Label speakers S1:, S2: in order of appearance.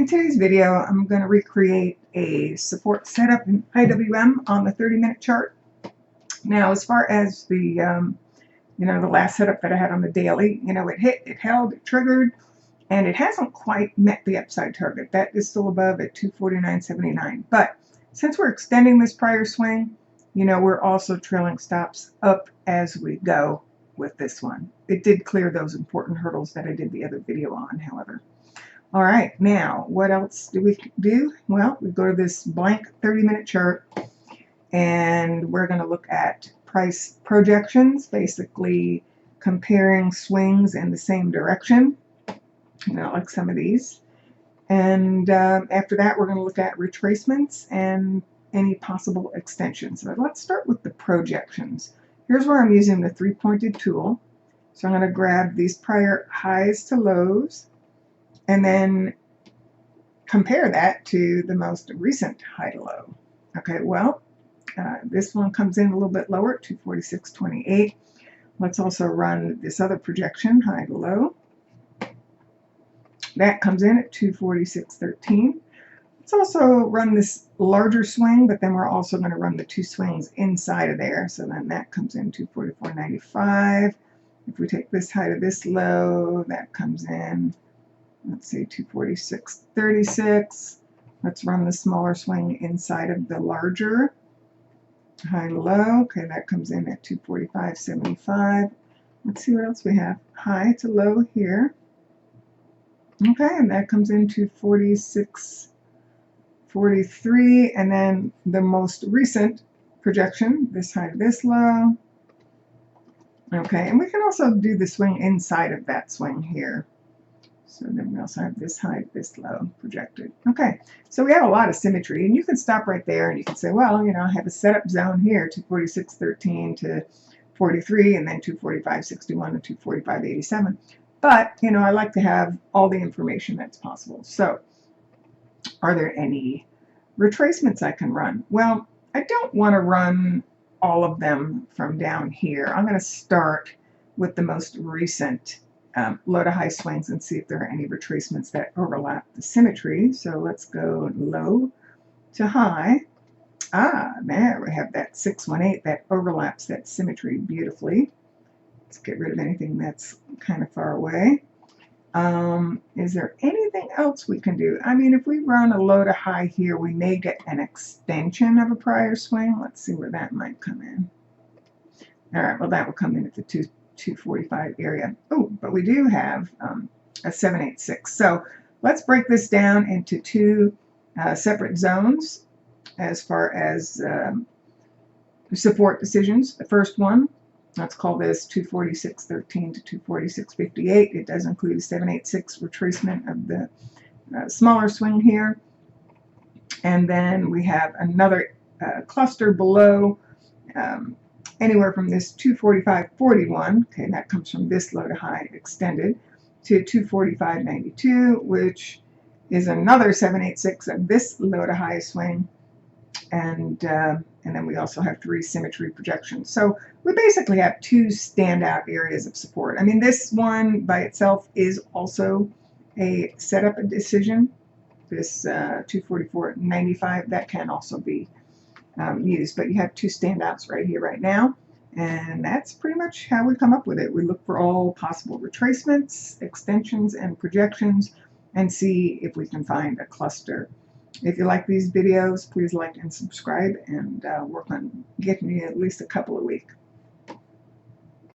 S1: In today's video, I'm going to recreate a support setup in IWM on the 30-minute chart. Now, as far as the the last setup that I had on the daily, it hit, it held, it triggered, and it hasn't quite met the upside target. That is still above at 249.79. But since we're extending this prior swing, we're also trailing stops up as we go with this one. It did clear those important hurdles that I did the other video on, however. All right, now what else do we do? Well, we go to this blank 30-minute chart and we're going to look at price projections, basically comparing swings in the same direction, like some of these. And after that, we're going to look at retracements and any possible extensions. So let's start with the projections. Here's where I'm using the three-pointed tool. So I'm going to grab these prior highs to lows and then compare that to the most recent high to low. Okay, well, this one comes in a little bit lower at 246.28. Let's also run this other projection, high to low. That comes in at 246.13. Let's also run this larger swing, but then we're also going to run the two swings inside of there. So then that comes in 244.95. If we take this high to this low, that comes in, let's see, 246.36. Let's run the smaller swing inside of the larger high to low. Okay, that comes in at 245.75. Let's see what else we have. High to low here. Okay, and that comes in to 46.43. And then the most recent projection, this high to this low. Okay, and we can also do the swing inside of that swing here. So then we also have this high, this low projected. Okay, so we have a lot of symmetry, and you can stop right there and you can say, well, I have a setup zone here, 246.13 to 43, and then 245.61 to 245.87. But, I like to have all the information that's possible. So are there any retracements I can run? Well, I don't want to run all of them from down here. I'm going to start with the most recent low to high swings and see if there are any retracements that overlap the symmetry. So let's go low to high. There we have that 618 that overlaps that symmetry beautifully. Let's get rid of anything that's kind of far away. Is there anything else we can do? I mean, if we run a low to high here, we may get an extension of a prior swing. Let's see where that might come in. All right, well, that will come in at the 245 area. Oh, but we do have a 786. So let's break this down into two separate zones as far as support decisions. The first one, let's call this 246.13 to 246.58. It does include a 786 retracement of the smaller swing here. And then we have another cluster below anywhere from this 245.41, okay, that comes from this low to high extended, to 245.92, which is another 786 of this low to high swing, and then we also have three symmetry projections. So we basically have two standout areas of support. I mean, this one by itself is also a setup decision. This 244.95, that can also be used, but you have two standouts right here, right now, and that's pretty much how we come up with it. We look for all possible retracements, extensions, and projections, and see if we can find a cluster. If you like these videos, please like and subscribe, and work on getting you at least a couple a week.